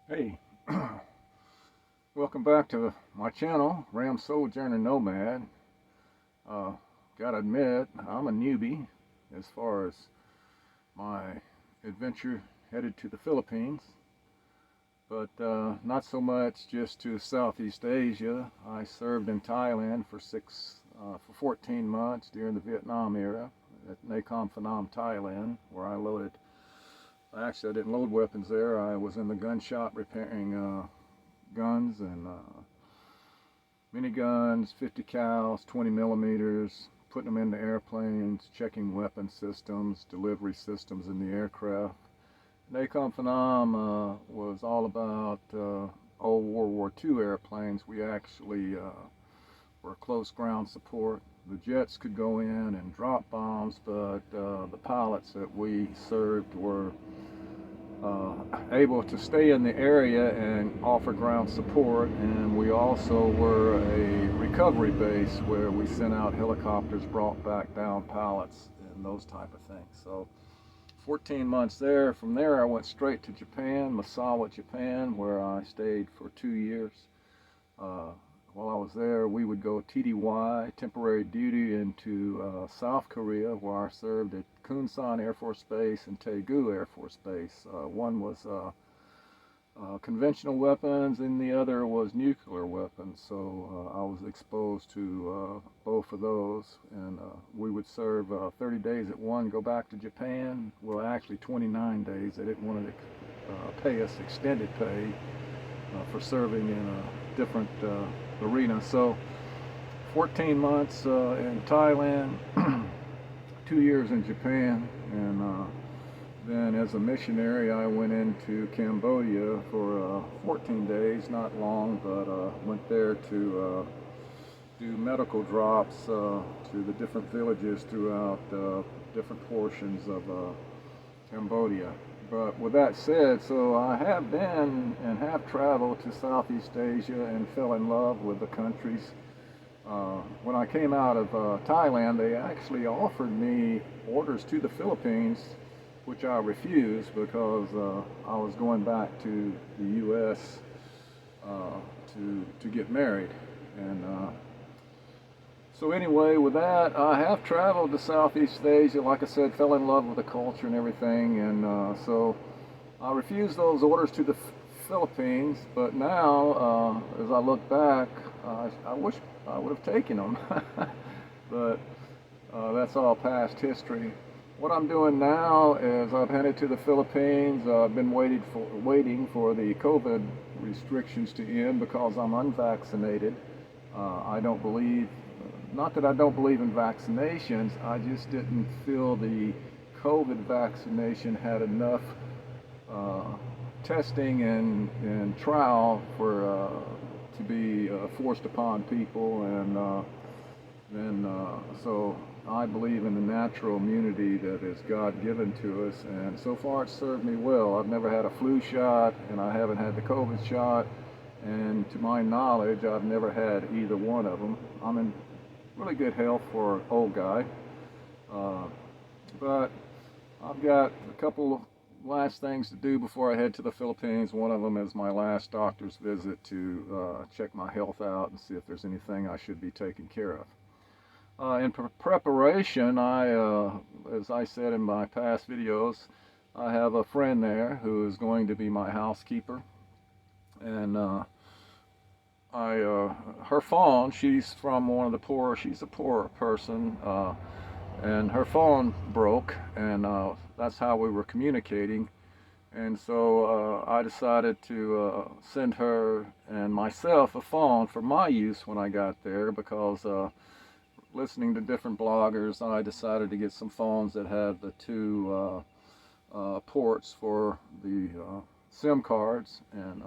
Hey, welcome back to my channel, Ram Sojourner Nomad. Uh, Gotta admit, I'm a newbie as far as my adventure headed to the Philippines, but not so much just to Southeast Asia. I served in Thailand for 14 months during the Vietnam era at Nakhon Phanom, Thailand, where I loaded. Actually, I didn't load weapons there. I was in the gun shop repairing guns and miniguns, 50 cals, 20 millimeters, putting them into airplanes, checking weapon systems, delivery systems in the aircraft. Nakhon Phanom was all about old World War II airplanes. We actually were close ground support. The jets could go in and drop bombs, but the pilots that we served were able to stay in the area and offer ground support. And we also were a recovery base where we sent out helicopters, brought back down pilots and those type of things. So 14 months there. From there I went straight to Japan, Misawa, Japan, where I stayed for 2 years. While I was there, we would go TDY, temporary duty, into South Korea, where I served at Kunsan Air Force Base and Daegu Air Force Base. One was conventional weapons, and the other was nuclear weapons. So I was exposed to both of those, and we would serve 30 days at one, go back to Japan. Well, actually 29 days. They didn't want to pay us extended pay for serving in a different arena. So 14 months in Thailand, 2 years in Japan, and then as a missionary I went into Cambodia for 14 days, not long, but went there to do medical drops to the different villages throughout different portions of Cambodia. But with that said, so I have been and have traveled to Southeast Asia and fell in love with the countries. When I came out of Thailand, they actually offered me orders to the Philippines, which I refused because I was going back to the U.S. To get married. And so anyway, with that, I have traveled to Southeast Asia. Like I said, fell in love with the culture and everything, and so I refused those orders to the Philippines. But now, as I look back, I wish I would have taken them. But that's all past history. What I'm doing now is I've headed to the Philippines. I've been waiting for the COVID restrictions to end because I'm unvaccinated. I don't believe, not that I don't believe in vaccinations, I just didn't feel the COVID vaccination had enough testing and trial for to be forced upon people, and then so I believe in the natural immunity that is God given to us, and so far it's served me well. I've never had a flu shot, and I haven't had the COVID shot, and to my knowledge I've never had either one of them. I'm in really good health for an old guy, but I've got a couple of last things to do before I head to the Philippines. One of them is my last doctor's visit to check my health out and see if there's anything I should be taking care of. In preparation, as I said in my past videos, I have a friend there who is going to be my housekeeper, and her phone, she's from one of the poor, she's a poor person, and her phone broke, and that's how we were communicating. And so I decided to send her and myself a phone for my use when I got there, because listening to different bloggers, I decided to get some phones that had the two ports for the SIM cards, and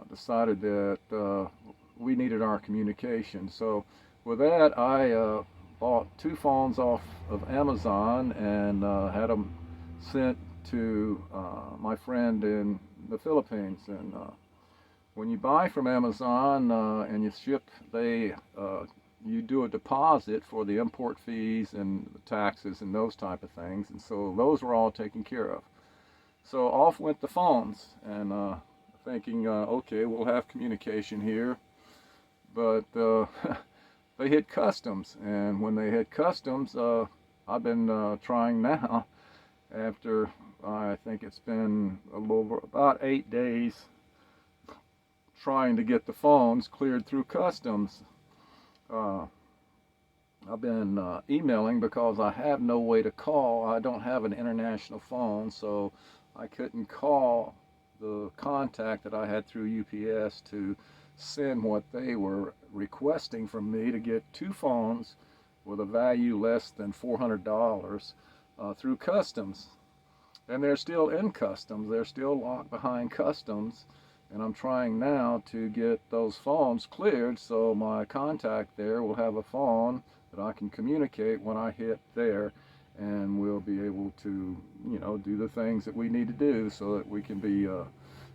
decided that we needed our communication. So with that, I bought two phones off of Amazon and had them sent to my friend in the Philippines. And when you buy from Amazon and you ship, you do a deposit for the import fees and the taxes and those type of things, and so those were all taken care of. So off went the phones, and thinking, okay, we'll have communication here. But they hit customs, and when they hit customs, I've been trying now, after I think it's been a little over about 8 days, trying to get the phones cleared through customs. I've been emailing because I have no way to call. I don't have an international phone, so I couldn't call the contact that I had through UPS to send what they were requesting from me to get 2 phones with a value less than $400 through customs. And they're still in customs. They're still locked behind customs. And I'm trying now to get those phones cleared so my contact there will have a phone that I can communicate when I hit there, and we'll be able to, you know, do the things that we need to do so that we can be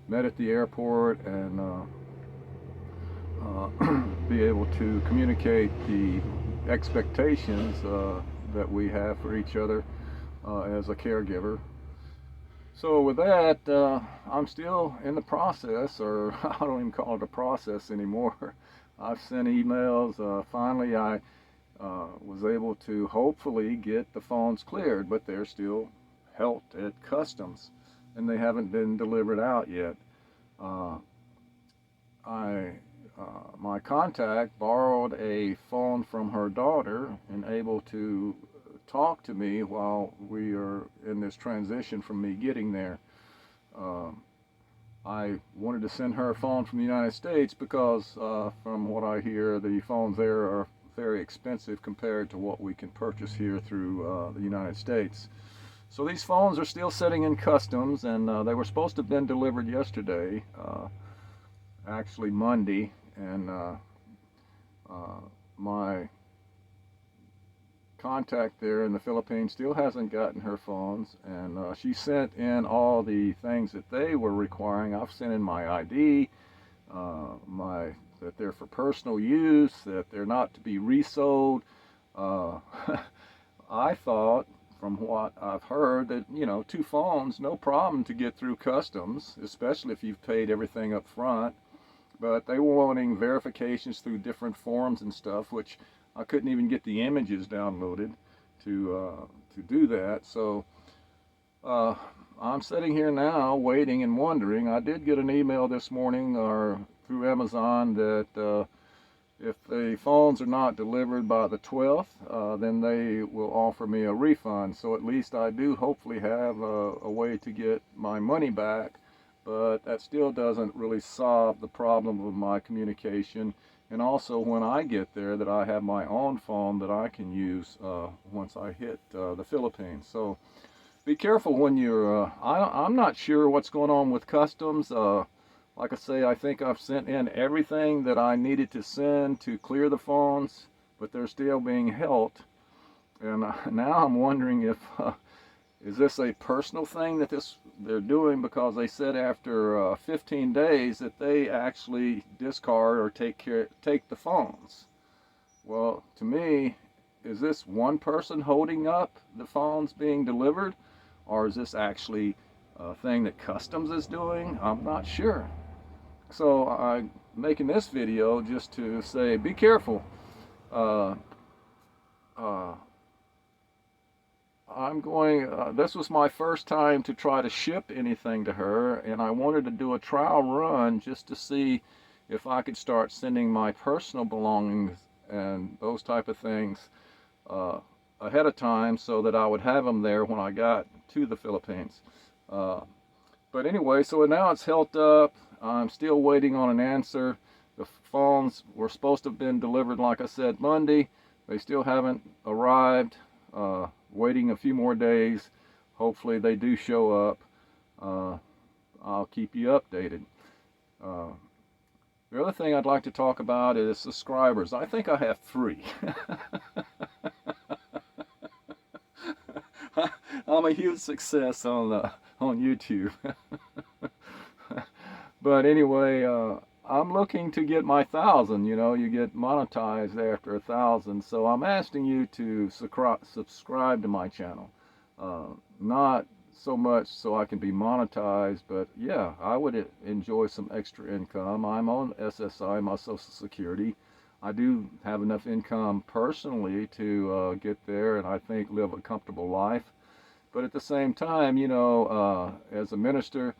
met at the airport and be able to communicate the expectations that we have for each other as a caregiver. So with that, I'm still in the process, or I don't even call it a process anymore. I've sent emails. Finally, I was able to hopefully get the phones cleared, but they're still held at customs, and they haven't been delivered out yet. My contact borrowed a phone from her daughter and able to talk to me while we are in this transition from me getting there. I wanted to send her a phone from the United States because from what I hear, the phones there are very expensive compared to what we can purchase here through the United States. So these phones are still sitting in customs, and they were supposed to have been delivered yesterday, actually Monday, and my contact there in the Philippines still hasn't gotten her phones, and she sent in all the things that they were requiring. I've sent in my ID, that they're for personal use, that they're not to be resold. I thought, from what I've heard, that, you know, 2 phones, no problem to get through customs, especially if you've paid everything up front. But they were wanting verifications through different forms and stuff, which I couldn't even get the images downloaded to do that. So I'm sitting here now waiting and wondering. I did get an email this morning or through Amazon that if the phones are not delivered by the 12th, then they will offer me a refund. So at least I do hopefully have a way to get my money back, but that still doesn't really solve the problem of my communication. And also, when I get there, that I have my own phone that I can use once I hit the Philippines. So be careful when you're, I'm not sure what's going on with customs. Like I say, I think I've sent in everything that I needed to send to clear the phones, but they're still being held. And now I'm wondering if, is this a personal thing that they're doing, because they said after 15 days that they actually discard or take the phones. Well, to me, is this one person holding up the phones being delivered, or is this actually a thing that Customs is doing? I'm not sure. So I'm making this video just to say, be careful. This was my first time to try to ship anything to her, and I wanted to do a trial run just to see if I could start sending my personal belongings and those type of things ahead of time so that I would have them there when I got to the Philippines. But anyway, so now it's held up. I'm still waiting on an answer. The phones were supposed to have been delivered, like I said, Monday. They still haven't arrived. Waiting a few more days. Hopefully they do show up. I'll keep you updated. The other thing I'd like to talk about is subscribers. I think I have 3. I'm a huge success on YouTube. But anyway, I'm looking to get my 1,000. You know, you get monetized after 1,000. So I'm asking you to subscribe to my channel. Not so much so I can be monetized, but yeah, I would enjoy some extra income. I'm on SSI, my Social Security. I do have enough income personally to get there and I think live a comfortable life. But at the same time, you know, as a minister,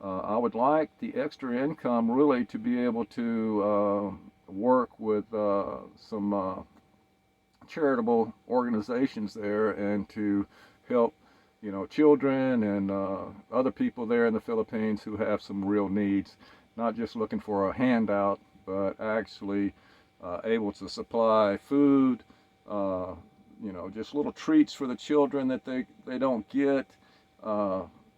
I would like the extra income really to be able to work with some charitable organizations there and to help, you know, children and other people there in the Philippines who have some real needs, not just looking for a handout, but actually able to supply food, you know, just little treats for the children that they don't get.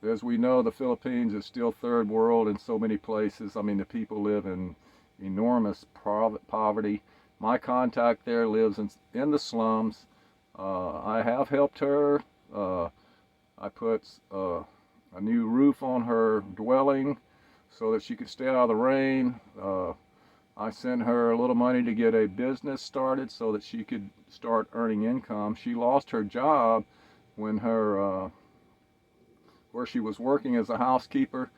As we know, the Philippines is still third world in so many places. I mean, the people live in enormous poverty. My contact there lives in the slums. I have helped her. I put a new roof on her dwelling so that she could stay out of the rain. I sent her a little money to get a business started so that she could start earning income. She lost her job when her where she was working as a housekeeper.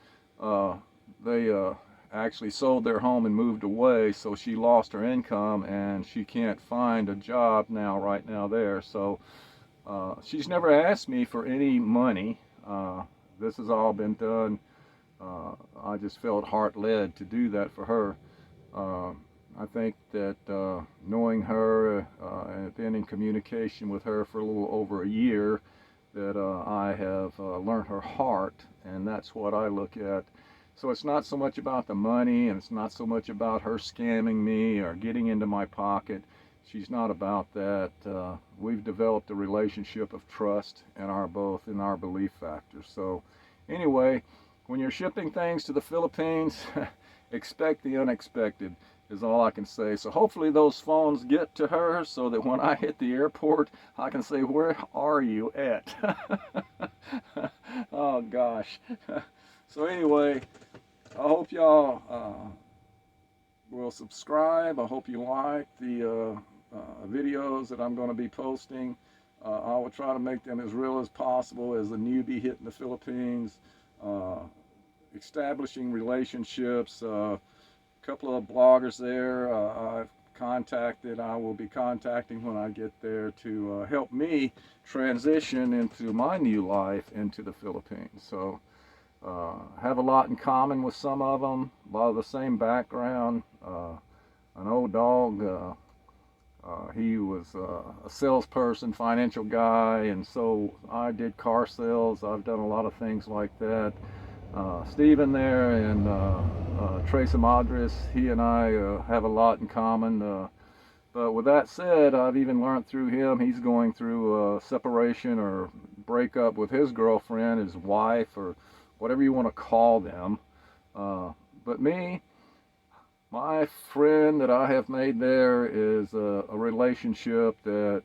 They actually sold their home and moved away, so she lost her income and she can't find a job now right now there. So she's never asked me for any money. This has all been done. I just felt heart-led to do that for her. I think that knowing her and been in communication with her for a little over a year, that I have learned her heart, and that's what I look at. So it's not so much about the money, and it's not so much about her scamming me or getting into my pocket. She's not about that. We've developed a relationship of trust and our both in our belief factor. So anyway, when you're shipping things to the Philippines, expect the unexpected is all I can say. So hopefully those phones get to her so that when I hit the airport, I can say, where are you at? Oh gosh. So anyway, I hope y'all will subscribe. I hope you like the videos that I'm going to be posting. I will try to make them as real as possible as a newbie hitting the Philippines, establishing relationships. Couple of bloggers there I've contacted, I will be contacting when I get there to help me transition into my new life into the Philippines. So have a lot in common with some of them, a lot of the same background. An old dog, he was a salesperson, financial guy, and so I did car sales. I've done a lot of things like that. Stephen there and Tracy Madras, he and I have a lot in common. But with that said, I've even learned through him, he's going through a separation or breakup with his girlfriend, his wife, or whatever you want to call them. But me, my friend that I have made there is a relationship that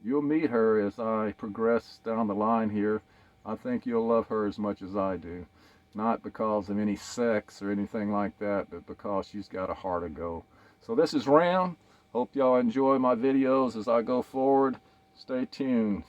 you'll meet her as I progress down the line here. I think you'll love her as much as I do. Not because of any sex or anything like that, but because she's got a heart of gold. So this is Ram. Hope y'all enjoy my videos as I go forward. Stay tuned.